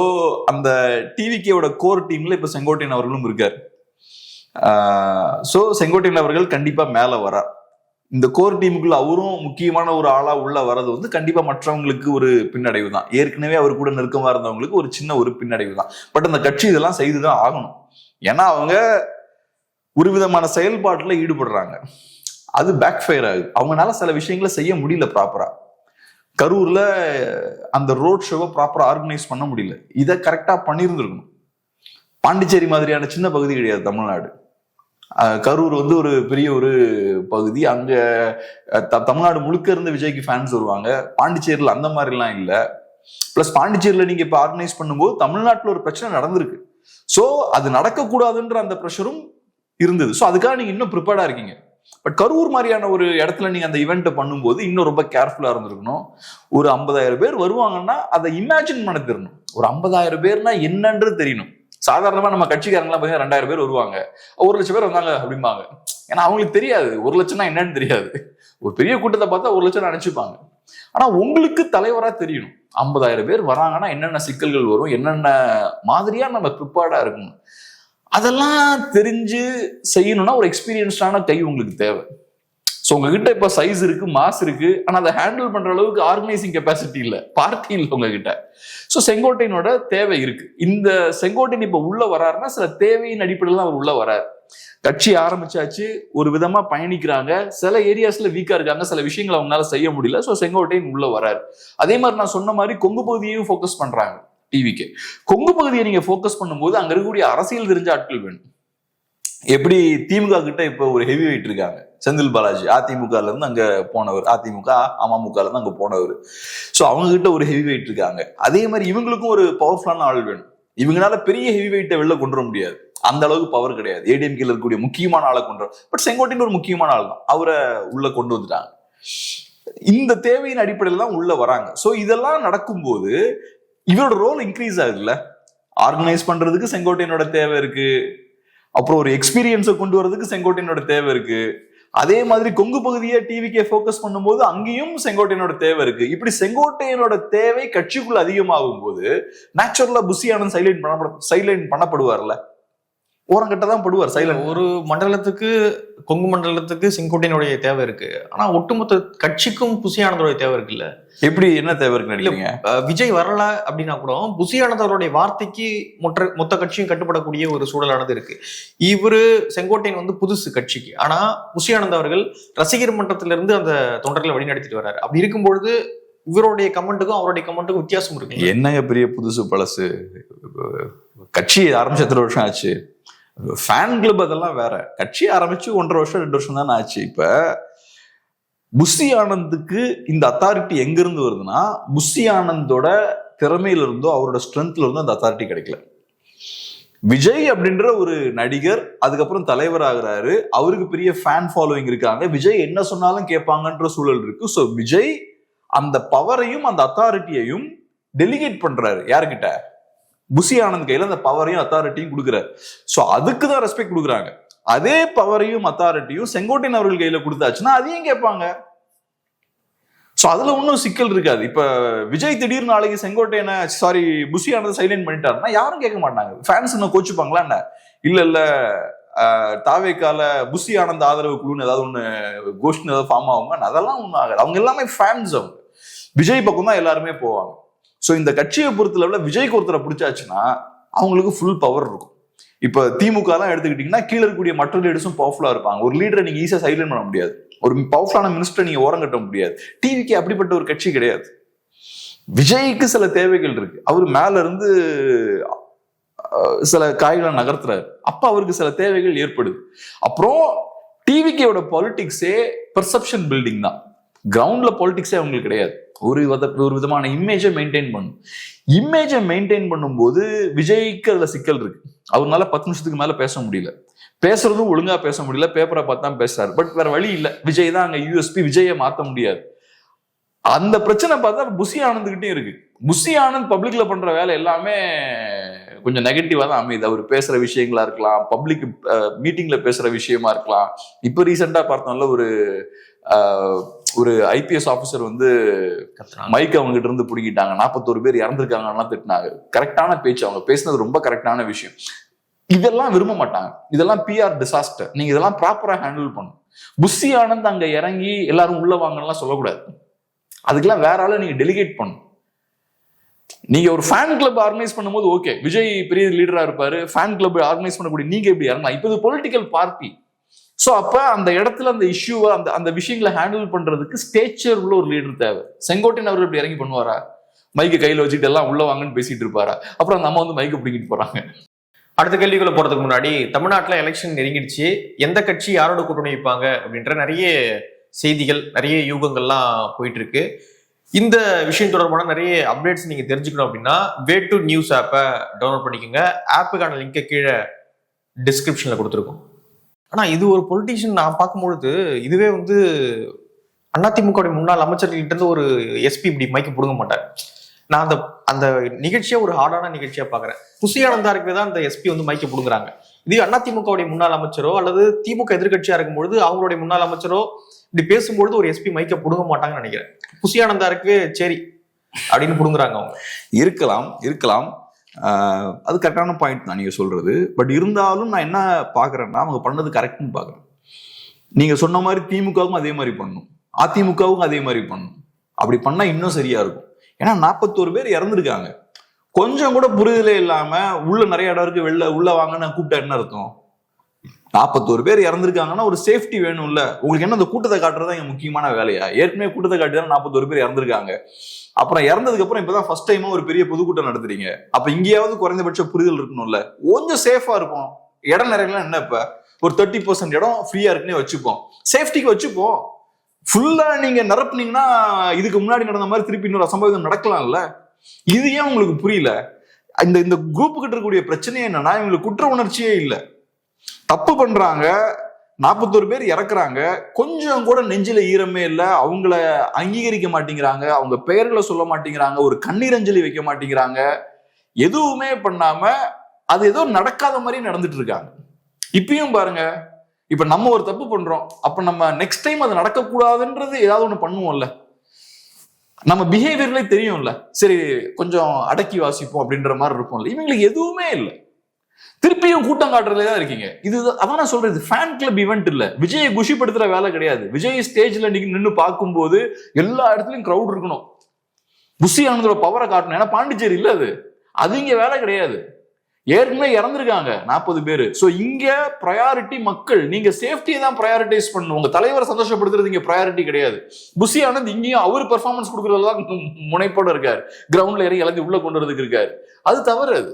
அந்த டிவிகேவோட கோர் டீம்ல இப்ப செங்கோட்டையன் அவர்களும் இருக்கார். ஸோ செங்கோட்டையன் அவர்கள் கண்டிப்பா மேல வரார். இந்த கோர் டீமுக்குள்ள அவரும் முக்கியமான ஒரு ஆளா உள்ள வர்றது வந்து கண்டிப்பா மற்றவங்களுக்கு ஒரு பின்னடைவு தான். ஏற்கனவே அவர் கூட நெருக்கமா இருந்தவங்களுக்கு ஒரு சின்ன ஒரு பின்னடைவு தான். பட் அந்த கட்சி இதெல்லாம் செய்துதான் ஆகணும். ஏன்னா அவங்க ஒரு விதமான செயல்பாட்டுல ஈடுபடுறாங்க, அது பேக் ஃபயர் ஆகுது. அவங்களால சில விஷயங்களை செய்ய முடியல ப்ராப்பரா. கரூர்ல அந்த ரோட் ஷோவை ப்ராப்பரா ஆர்கனைஸ் பண்ண முடியல. இதை கரெக்டா பண்ணியிருந்திருக்கணும். பாண்டிச்சேரி மாதிரியான சின்ன பகுதி கிடையாது தமிழ்நாடு. கரூர் வந்து ஒரு பெரிய ஒரு பகுதி. அங்க தமிழ்நாடு முழுக்க இருந்து விஜய்க்கு ஃபேன்ஸ் வருவாங்க. பாண்டிச்சேரியில அந்த மாதிரிலாம் இல்லை. பிளஸ் பாண்டிச்சேரியில நீங்க இப்ப ஆர்கனைஸ் பண்ணும்போது தமிழ்நாட்டுல ஒரு பிரச்சனை நடந்திருக்கு. ஸோ அது நடக்கக்கூடாதுன்ற அந்த ப்ரெஷரும் இருந்தது. ஸோ அதுக்காக நீங்க இன்னும் ப்ரிப்பேர்டா இருக்கீங்க. பட் கரூர் மாதிரியான ஒரு இடத்துல நீங்க அந்த ஈவெண்ட்டை பண்ணும்போது இன்னும் ரொம்ப கேர்ஃபுல்லா இருந்திருக்கணும். ஒரு 50,000 பேர் வருவாங்கன்னா அதை இமேஜின் பண்ண தெரியணும். ஒரு 50,000 பேர்னா என்னன்றது தெரியணும். சாதாரணமா நம்ம கட்சிக்காரங்களாம் பார்த்தீங்கன்னா 2,000 பேர் வருவாங்க, 1,00,000 பேர் வந்தாங்க அப்படிம்பாங்க. ஏன்னா அவங்களுக்கு தெரியாது 1,00,000 என்னன்னு தெரியாது. ஒரு பெரிய கூட்டத்தை பார்த்தா 1,00,000 நினைச்சுப்பாங்க. ஆனா உங்களுக்கு தலைவரா தெரியணும் 50,000 பேர் வராங்கன்னா என்னென்ன சிக்கல்கள் வரும், என்னென்ன மாதிரியா நம்ம ப்ரிப்பேர்டா இருக்கணும். அதெல்லாம் தெரிஞ்சு செய்யணும்னா ஒரு எக்ஸ்பீரியன்ஸ்டான கை உங்களுக்கு தேவை. ஸோ உங்ககிட்ட இப்ப சைஸ் இருக்கு, மாஸ் இருக்கு, ஆனா அதை ஹேண்டில் பண்ற அளவுக்கு ஆர்கனைசிங் கெப்பாசிட்டி இல்லை, பார்ட்டி இல்லை உங்ககிட்ட. ஸோ செங்கோட்டையனோட தேவை இருக்கு. இந்த செங்கோட்டையன் இப்ப உள்ள வராருன்னா சில தேவையின் அடிப்படையில் தான் அவர் உள்ள வராரு. கட்சி ஆரம்பிச்சாச்சு, ஒரு விதமா பயணிக்கிறாங்க, சில ஏரியாஸ்ல வீக்கா இருக்காங்க, சில விஷயங்களை அவங்களால செய்ய முடியல. ஸோ செங்கோட்டையன் உள்ள வராரு. அதே மாதிரி நான் சொன்ன மாதிரி கொங்கு பகுதியையும் ஃபோக்கஸ் பண்றாங்க டிவிக்கு. கொங்கு பகுதியை நீங்க ஃபோக்கஸ் பண்ணும்போது அங்க இருக்கக்கூடிய அரசியல் தெரிஞ்ச ஆட்கள் வேணும். எப்படி திமுக கிட்ட இப்ப ஒரு ஹெவி வெயிட் இருக்காங்க, செந்தில் பாலாஜி அதிமுகல இருந்து அங்க போனவர், அதிமுக அமமுகல இருந்து அங்க போனவர். ஸோ அவங்க கிட்ட ஒரு ஹெவி வெயிட் இருக்காங்க. அதே மாதிரி இவங்களுக்கும் ஒரு பவர்ஃபுல்லான ஆள் வேணும். இவங்களால பெரிய ஹெவி வெயிட்டை வெளில கொண்டு வர முடியாது, அந்த அளவுக்கு பவர் கிடையாது. ஏடிஎம்கேல இருக்கக்கூடிய முக்கியமான ஆளை கொண்டு, பட் செங்கோட்டையன் ஒரு முக்கியமான ஆள் தான், அவரை உள்ள கொண்டு வந்துட்டாங்க. இந்த தேவையின் அடிப்படையில் தான் உள்ள வராங்க. ஸோ இதெல்லாம் நடக்கும்போது இவரோட ரோல் இன்க்ரீஸ் ஆகுதுல்ல. ஆர்கனைஸ் பண்றதுக்கு செங்கோட்டையனோட தேவை இருக்கு, அப்புறம் ஒரு எக்ஸ்பீரியன்ஸை கொண்டு வரதுக்கு செங்கோட்டையனோட தேவை இருக்கு. அதே மாதிரி கொங்கு பகுதியை டிவிக்கே ஃபோக்கஸ் பண்ணும்போது அங்கேயும் செங்கோட்டையனோட தேவை இருக்கு. இப்படி செங்கோட்டையனோட தேவை கட்சிக்குள்ள அதிகமாகும் போது நேச்சுரலா புஷி ஆனந்த் சைட்லைன் பண்ணப்படுவார்ல, ஓரங்கட்ட தான் படுவார் சைலண்ட். ஒரு மண்டலத்துக்கு, கொங்கு மண்டலத்துக்கு செங்கோட்டையனுடைய தேவை இருக்கு, ஆனா ஒட்டுமொத்த கட்சிக்கும் புஷி ஆனந்தோடைய தேவை இருக்குல்ல. எப்படி என்ன தேவை இருக்கு நினைக்கிறீங்க? விஜய் வரல அப்படின்னா கூட புஷி ஆனந்தோடைய வார்த்தைக்கு மொத்த கட்சியும் கட்டுப்படக்கூடிய ஒரு சூழலானது இருக்கு. இவரு செங்கோட்டையன் வந்து புதுசு கட்சிக்கு, ஆனா புஷி ஆனந்த் அவர்கள் ரசிகர் மன்றத்திலிருந்து அந்த தொண்டர்களை வழிநடத்திட்டு வர்றாரு. அப்படி இருக்கும்பொழுது இவருடைய கமெண்ட்டுக்கும் அவருடைய கமெண்ட்டுக்கும் வித்தியாசம் இருக்கு. என்னங்க பெரிய புதுசு பழசு, கட்சி ஆரம்பிச்சு எத்தனை வருஷம் ஆச்சு? ஃபேன் கிளப் அதெல்லாம் வேற, கட்சி ஆரம்பிச்சு 1.5 வருஷம் 2 வருஷம் தான் ஆச்சு. இப்ப புஷி ஆனந்துக்கு இந்த அத்தாரிட்டி எங்க இருந்து வருதுன்னா, புஷி ஆனந்தோட திறமையில இருந்தோ அவரோட ஸ்ட்ரென்த்ல இருந்தோ அந்த அத்தாரிட்டி கிடைக்கல. விஜய் அப்படின்ற ஒரு நடிகர் அதுக்கப்புறம் தலைவர் ஆகுறாரு, அவருக்கு பெரிய ஃபேன் ஃபாலோவிங் இருக்காங்க, விஜய் என்ன சொன்னாலும் கேட்பாங்கன்ற சூழல் இருக்கு. ஸோ விஜய் அந்த பவரையும் அந்த அத்தாரிட்டியையும் டெலிகேட் பண்றாரு யாருக்கிட்ட? புஷி ஆனந்த் கையில அந்த பவரையும் அத்தாரிட்டியும் கொடுக்குறாரு. ஸோ அதுக்கு தான் ரெஸ்பெக்ட் கொடுக்குறாங்க. அதே பவரையும் அத்தாரிட்டியும் செங்கோட்டையன் அவர்கள் கையில கொடுத்தாச்சுன்னா அதையும் கேட்பாங்க. சோ அதுல ஒன்னும் சிக்கல் இருக்காது. இப்ப விஜய் திடீர்னு நாளைக்கு செங்கோட்டையனை புஷி ஆனந்த் சைலண்ட் பண்ணிட்டாருன்னா யாரும் கேட்க மாட்டாங்க. ஃபேன்ஸ் என்ன கோச்சுப்பாங்களா என்ன? இல்ல தாவேக்கால புஷி ஆனந்த் ஆதரவு குழுன்னு ஏதாவது ஒண்ணு கோஷ்டி ஏதாவது ஃபார்ம் ஆகுங்க, அதெல்லாம் ஒண்ணும் ஆகாது. அவங்க எல்லாமே ஃபேன்ஸ். அவங்க விஜய் பக்கம் தான் எல்லாருமே போவாங்க. சோ இந்த கட்சியை பொறுத்தளவுல விஜய்க்கு ஒருத்தரை பிடிச்சாச்சுன்னா அவங்களுக்கு ஃபுல் பவர் இருக்கும். இப்ப திமுக எல்லாம் எடுத்துக்கிட்டீங்கன்னா கீழே இருக்கக்கூடிய மற்ற லீடர்ஸும் பவர்ஃபுல்லா இருப்பாங்க. ஒரு லீடரை நீங்க ஈஸியா சைலண்ட் பண்ண முடியாது, ஒரு பவர்ஃபுல்லான மினிஸ்டர் நீங்க ஓரம் கட்ட முடியாது. டிவிக்கு அப்படிப்பட்ட ஒரு கட்சி கிடையாது. விஜய்க்கு சில தேவைகள் இருக்கு. அவர் மேல இருந்து சில காய்களை நகர்த்துறாரு, அப்ப அவருக்கு சில தேவைகள் ஏற்படுது. அப்புறம் டிவிக்கோட பாலிடிக்ஸே பெர்செப்ஷன் பில்டிங் தான். கிரவுண்ட்ல பாலிடிக்ஸே அவங்களுக்கு கிடையாது. ஒரு விதமான இமேஜை மெயின்டைன் பண்ணும். இமேஜை மெயின்டைன் பண்ணும்போது விஜய்க்கு அதுல சிக்கல் இருக்கு. அவரால் 10 நிமிஷத்துக்கு மேல பேச முடியல, பேசுறதும் ஒழுங்கா பேச முடியல, பேப்பரை பார்த்து தான் பேசுறாரு. பட் வேற வழி இல்லை, விஜய் தான் அங்க யூஎஸ்பி, விஜயை மாத்த முடியாது. அந்த பிரச்சனை பார்த்தா புஷி ஆனந்த்கிட்டே இருக்கு. புஷி ஆனந்த் பப்ளிக்ல பண்ற வேலை எல்லாமே கொஞ்சம் நெகட்டிவா தான் அமையுது. அவர் பேசுற விஷயங்களா இருக்கலாம், பப்ளிக் மீட்டிங்ல பேசுற விஷயமா இருக்கலாம். இப்ப ரீசெண்டா பார்த்தோம்ல, ஒரு ஐபிஎஸ் ஆபீசர் மைக் அவங்க கிட்ட இருந்து பிடிக்கிட்டாங்க, 41 பேர் இறந்துருக்காங்கன்னா திட்டினாங்க. கரெக்டான பேச்சு, அவங்க பேசினது ரொம்ப கரெக்டான விஷயம். இதெல்லாம் விரும்ப மாட்டாங்க. இதெல்லாம் பிஆர் டிசாஸ்டர். நீங்க இதெல்லாம் ப்ராப்பரா ஹேண்டில் பண்ணும். புஷி ஆனந்த் அங்க இறங்கி எல்லாரும் உள்ள வாங்கலாம் சொல்லக்கூடாது. அதுக்கெல்லாம் வேற ஆளு நீங்க டெலிகேட் பண்ணும். நீங்க ஒரு ஃபேன் கிளப் ஆர்கனைஸ் பண்ணும்போது ஓகே, விஜய் பெரிய லீடரா இருப்பாரு, ஃபேன் கிளப் ஆர்கனைஸ் பண்ணக்கூடிய நீங்க எப்படி இறங்கலாம்? இப்ப இது பொலிட்டிக்கல் பார்ட்டி. சோ அப்ப அந்த இடத்துல அந்த இஷ்யூவை அந்த விஷயங்களை ஹேண்டில் பண்றதுக்கு ஸ்டேச்சர் உள்ள ஒரு லீடர் தேவை. செங்கோட்டையன் அவர்கள் இப்படி இறங்கி பண்ணுவாரா? மைக்கு கையில வச்சுட்டு எல்லாம் உள்ள வாங்கன்னு பேசிட்டு இருப்பாரா? அப்புறம் அந்த அம்மா மைக்கு பிடிக்கிட்டு போறாங்க. அடுத்த கேள்விக்குள்ள போறதுக்கு முன்னாடி, தமிழ்நாட்டில் எலெக்ஷன் நெருங்கிடுச்சு, எந்த கட்சி யாரோட கூட்டணி வைப்பாங்க அப்படின்ற நிறைய செய்திகள், நிறைய யூகங்கள்லாம் போயிட்டு இருக்கு. இந்த விஷயம் தொடர்பான நிறைய அப்டேட்ஸ் நீங்க தெரிஞ்சுக்கணும் அப்படின்னா வே டு நியூஸ் ஆப்பை டவுன்லோட் பண்ணிக்கோங்க. ஆப்புக்கான லிங்கை கீழே டிஸ்கிரிப்ஷன்ல கொடுத்துருக்கோம். ஆனா இது ஒரு பொலிட்டீஷியன் நான் பார்க்கும்பொழுது, இதுவே அதிமுக முன்னாள் அமைச்சர்கள்ட்ட இருந்து ஒரு எஸ்பி இப்படி மைக்க புடுங்க மாட்டார். நான் அந்த நிகழ்ச்சியை ஒரு ஹார்டான நிகழ்ச்சியா பாக்குறேன். புஷி ஆனந்தாருக்கு தான் அந்த எஸ்பி மைக்க புடுங்குறாங்க. இது அதிமுக முன்னாள் அமைச்சரோ அல்லது திமுக எதிர்கட்சியா இருக்கும்பொழுது அவங்களுடைய முன்னாள் அமைச்சரோ இப்படி பேசும்பொழுது ஒரு எஸ்பி மைக்க புடுங்க மாட்டாங்கன்னு நினைக்கிறேன். புஷி ஆனந்தாருக்கு சரி அப்படின்னு புடுங்குறாங்க அவங்க. இருக்கலாம் அது கரெக்டான பாயிண்ட் தான் நீங்க சொல்றது. பட் இருந்தாலும் நான் என்ன பாக்குறேன்னா, அவங்க பண்ணது கரெக்ட்னு பாக்குறேன். நீங்க சொன்ன மாதிரி திமுகவும் அதே மாதிரி பண்ணும், அதிமுகவும் அதே மாதிரி பண்ணும். அப்படி பண்ணா இன்னும் சரியா இருக்கும். ஏன்னா 41 பேர் இறந்துருக்காங்க. கொஞ்சம் கூட புரிதலே இல்லாம உள்ள நிறைய இடம் இருக்கு, வெளில உள்ள வாங்கன்னு கூப்பிட்டா என்ன அர்த்தம்? 41 பேர் இறந்துருக்காங்கன்னா ஒரு சேஃப்டி வேணும்ல. உங்களுக்கு என்ன அந்த கூட்டத்தை காட்டுறதா இங்க முக்கியமான வேலையா? ஏற்கனவே கூட்டத்தை காட்டி தான் 41 பேர் இறந்துருக்காங்க. அப்புறம் இறந்ததுக்கு அப்புறம் இப்பதான் ஃபர்ஸ்ட் டைமா ஒரு பெரிய பொதுக்கூட்டம் நடத்துறீங்க. அப்ப இங்கேயாவது குறைந்தபட்ச புரிதல் இருக்கணும்ல. கொஞ்சம் சேஃபா இருக்கும். இடம் நிறைய என்ன, இப்ப ஒரு 30% இடம் ஃப்ரீயா இருக்குன்னே வச்சுப்போம், சேஃப்டிக்கு வச்சுப்போம். ஃபுல்லா நீங்க நிரப்புனீங்கன்னா இதுக்கு முன்னாடி நடந்த மாதிரி திருப்பி இன்னொரு அசம்பாவிதம் நடக்கலாம்ல. இது ஏன் உங்களுக்கு புரியல? இந்த குரூப் கிட்ட இருக்கக்கூடிய பிரச்சனை என்னன்னா, இவங்களுக்கு குற்ற உணர்ச்சியே இல்லை. தப்பு பண்றாங்க, 41 பேர் இறக்குறாங்க, கொஞ்சம் கூட நெஞ்சில ஈரமே இல்லை. அவங்கள அங்கீகரிக்க மாட்டேங்கிறாங்க, அவங்க பெயர்களை சொல்ல மாட்டேங்கிறாங்க, ஒரு கண்ணீரஞ்சலி வைக்க மாட்டேங்கிறாங்க. எதுவுமே பண்ணாம அது ஏதோ நடக்காத மாதிரி நடந்துட்டு இருக்காங்க. இப்பயும் பாருங்க, இப்ப நம்ம ஒரு தப்பு பண்றோம், அப்ப நம்ம நெக்ஸ்ட் டைம் அது நடக்கக்கூடாதுன்றது ஏதாவது ஒண்ணு பண்ணுவோம்ல. நம்ம பிஹேவியர்லே தெரியும்ல, சரி கொஞ்சம் அடக்கி வாசிப்போம் அப்படின்ற மாதிரி இருக்கும்ல. இவங்களுக்கு எதுவுமே இல்லை, திருப்பியும் கூட்டம் காட்டுறதுல தான் இருக்கீங்க. இது அதான் நான் சொல்றது, ஃபேன் கிளப் ஈவெண்ட் இல்ல, விஜயை குஷிப்படுத்துற வேலை கிடையாது. விஜய் ஸ்டேஜ்ல நின்று பார்க்கும்போது எல்லா இடத்துலயும் கிரௌட் இருக்கணும், புஷி ஆனந்தோட பவரை காட்டணும். ஏன்னா பாண்டிச்சேரி இல்ல, அது இங்க வேலை கிடையாது. ஏற்கனவே இறந்துருக்காங்க 40 பேரு. சோ இங்க ப்ரையாரிட்டி மக்கள், நீங்க சேஃப்டியை தான் ப்ரையாரிட்டைஸ் பண்ணணும். உங்க தலைவரை சந்தோஷப்படுத்துறது இங்க ப்ரையாரிட்டி கிடையாது. புஷி ஆனந்த் இங்கேயும் அவர் பெர்ஃபார்மன்ஸ் கொடுக்கறதுலாம் முனைப்போட இருக்காரு, கிரவுண்ட்ல இறங்கி எல்லாத்தையும் உள்ள கொண்டு வரதுக்கு இருக்காரு. அது தவறு. அது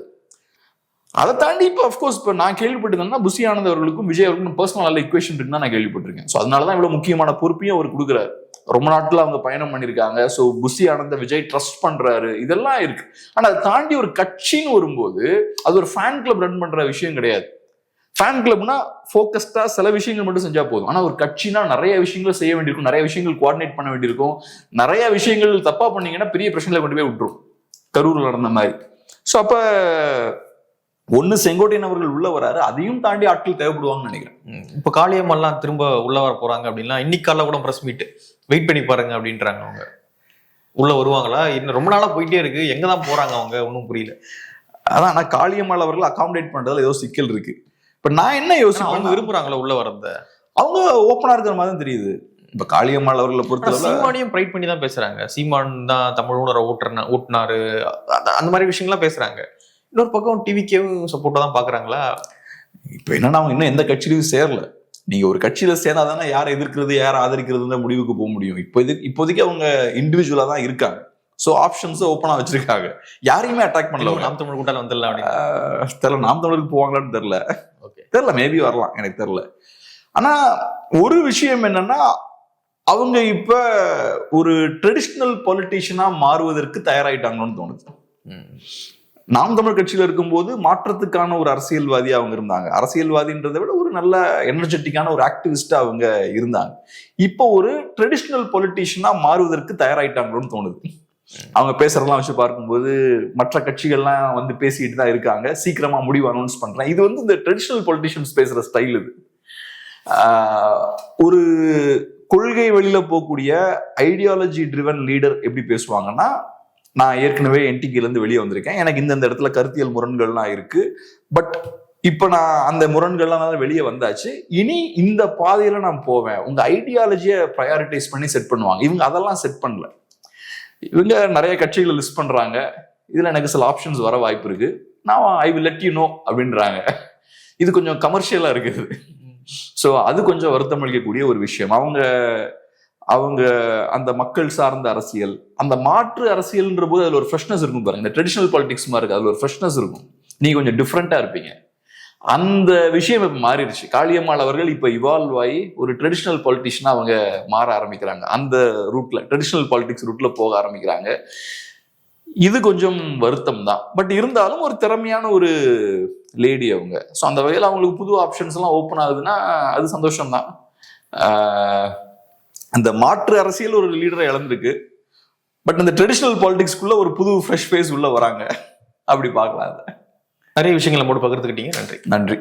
அதை தாண்டி இப்போ அஃப்கோர்ஸ் இப்போ நான் கேள்விப்பட்டிருந்தேன்னா புஷி ஆனந்த் அவர்களுக்கும் விஜய் அவர்களுக்கும் பர்சனல் நல்ல ஈக்குவேஷன் இருக்குன்னு நான் கேள்விப்பட்டிருக்கேன். ஸோ அதனாலதான் இவ்வளவு முக்கியமான பொறுப்பையும் அவர் கொடுக்குறாரு. ரொம்ப நாட்டில் அவங்க பயணம் பண்ணியிருக்காங்க. ஸோ புஷி ஆனந்த விஜய் ட்ரஸ்ட் பண்றாரு, இதெல்லாம் இருக்கு. ஆனா அதை தாண்டி ஒரு கட்சின்னு வரும்போது அது ஒரு ஃபேன் கிளப் ரன் பண்ற விஷயம் கிடையாது. ஃபேன் கிளப்னா ஃபோக்கஸ்டா சில விஷயங்கள் மட்டும் செஞ்சா போதும். ஆனா ஒரு கட்சினா நிறைய விஷயங்கள் செய்ய வேண்டியிருக்கும், நிறைய விஷயங்கள் கோஆர்டினேட் பண்ண வேண்டியிருக்கும். நிறைய விஷயங்கள் தப்பா பண்ணீங்கன்னா பெரிய பிரச்சனைகளை கொண்டு போய் விட்டுரும், கரூர்ல நடந்த மாதிரி. ஸோ அப்ப ஒண்ணு செங்கோட்டையன் அவர்கள் உள்ள வராரு, அதையும் தாண்டி ஆட்கள் தேவைப்படுவாங்கன்னு நினைக்கிறேன். இப்ப காளியம்மாள்லாம் திரும்ப உள்ள வர போறாங்க அப்படின்னா இன்னைக்கு காலைல கூட பிரஸ் மீட் வெயிட் பண்ணி பாருங்க அப்படின்றாங்க. அவங்க உள்ள வருவாங்களா? இன்னும் ரொம்ப நாளா போயிட்டே இருக்கு, எங்கதான் போறாங்க அவங்க ஒன்னும் புரியல. அதான், ஆனா காளியம்மாள் அவர்கள் அகாமடேட் பண்றதுல ஏதோ சிக்கல் இருக்கு. இப்ப நான் என்ன யோசிப்பேன், அவங்க விரும்புறாங்களா உள்ள வரத? அவங்க ஓப்பனா இருக்கிற மாதிரி தான் தெரியுது. இப்ப காளியம்மாள் அவர்களை பொறுத்தவரை சீமானையும் ப்ரைட் பண்ணி தான் பேசுறாங்க. சீமான் தான் தமிழ் உணர ஓட்டுனாரு, அந்த மாதிரி விஷயங்கள்லாம் பேசுறாங்க. இன்னொரு பக்கம் டிவிக்கேவும் சப்போர்ட்டா தான் பாக்குறாங்களா? இப்ப என்னன்னா, அவங்க இன்னும் எந்த கட்சியிலையும் சேரல. நீங்க ஒரு கட்சியில சேர்ந்தாதானே யாரை எதிர்க்கிறது யாரை ஆதரிக்கிறதுன்ற முடிவுக்கு போக முடியும். இப்போதைக்கு அவங்க இண்டிவிஜுவலா தான் இருக்காங்க. சோ ஆப்ஷன்ஸ் ஓப்பனா வச்சிருக்காங்க, யாரையுமே அட்டாக் பண்ணல. நாம் தமிழ் கூட்டால வந்துடலாம் தெரியல, நாம் தமிழுக்கு போவாங்களான்னு தெரியல, மேபி வரலாம், எனக்கு தெரியல. ஆனா ஒரு விஷயம் என்னன்னா, அவங்க இப்ப ஒரு ட்ரெடிஷ்னல் பொலிட்டீஷியனா மாறுவதற்கு தயாராயிட்டாங்கன்னு தோணுது. நாம் தமிழ் கட்சியில இருக்கும்போது மாற்றத்துக்கான ஒரு அரசியல்வாதி அவங்க இருந்தாங்க. அரசியல்வாதின்றதை விட ஒரு நல்ல எனர்ஜெட்டிக்கான ஒரு ஆக்டிவிஸ்டா அவங்க இருந்தாங்க. இப்போ ஒரு ட்ரெடிஷ்னல் பொலிட்டீஷியனா மாறுவதற்கு தயாராயிட்டாங்களோன்னு தோணுது. அவங்க பேசுறதெல்லாம் வச்சு பார்க்கும்போது மற்ற கட்சிகள்லாம் வந்து பேசிட்டு தான் இருக்காங்க, சீக்கிரமா முடிவு அனௌன்ஸ் பண்றேன். இது வந்து இந்த ட்ரெடிஷ்னல் பொலிட்டீஷியன்ஸ் பேசுற ஸ்டைல். இது ஒரு கொள்கை வழியில போகக்கூடிய ஐடியாலஜி ட்ரிவன் லீடர் எப்படி பேசுவாங்கன்னா, நான் ஏற்கனவே என்டிகேல இருந்து வெளியே வந்திருக்கேன், எனக்கு இந்த இடத்துல கருத்தியல் முரண்கள்லாம் இருக்கு, பட் இப்ப நான் அந்த முரண்கள்லாம் வெளியே வந்தாச்சு, இனி இந்த பாதையில நான் போவேன், உங்க ஐடியாலஜியை ப்ரையாரிட்டைஸ் பண்ணி செட் பண்ணுவாங்க. இவங்க அதெல்லாம் செட் பண்ணல. இவங்க நிறைய கட்சிகளை லிஸ்ட் பண்றாங்க, இதுல எனக்கு சில ஆப்ஷன்ஸ் வர வாய்ப்பு இருக்கு, நான் I will let you know அப்படின்றாங்க. இது கொஞ்சம் கமர்ஷியலா இருக்குது. ஸோ அது கொஞ்சம் வருத்தம் அளிக்கக்கூடிய ஒரு விஷயம். அவங்க அந்த மக்கள் சார்ந்த அரசியல், அந்த மாற்று அரசியல்ன்ற போது அதுல ஒரு ஃப்ரெஷ்னஸ் இருக்கும் பாருங்க. இந்த ட்ரெடிஷனல் பாலிடிக்ஸ் மாதிரி இருக்கு, அதுல ஒரு ஃப்ரெஷ்னஸ் இருக்கும், நீங்க கொஞ்சம் டிஃப்ரெண்டா இருப்பீங்க. அந்த விஷயம் இப்ப மாறிடுச்சு. காளியம்மாள் அவர்கள் இப்ப இவால்வ் ஆகி ஒரு ட்ரெடிஷனல் பாலிட்டிஷியனா அவங்க மாற ஆரம்பிக்கிறாங்க, அந்த ரூட்ல ட்ரெடிஷனல் பாலிடிக்ஸ் ரூட்ல போக ஆரம்பிக்கிறாங்க. இது கொஞ்சம் வருத்தம் தான். பட் இருந்தாலும் ஒரு திறமையான ஒரு லேடி அவங்க. ஸோ அந்த வகையில் அவங்களுக்கு புது ஆப்ஷன்ஸ் எல்லாம் ஓப்பன் ஆகுதுன்னா அது சந்தோஷம்தான். அந்த மாற்று அரசியல் ஒரு லீடரை இழந்திருக்கு, பட் இந்த ட்ரெடிஷனல் பாலிடிக்ஸ்குள்ள ஒரு புது ஃப்ரெஷ் ஃபேஸ் உள்ள வராங்க, அப்படி பார்க்கலாம். நிறைய விஷயங்களை மூட பகிர்ந்துக்கிட்டீங்க. நன்றி.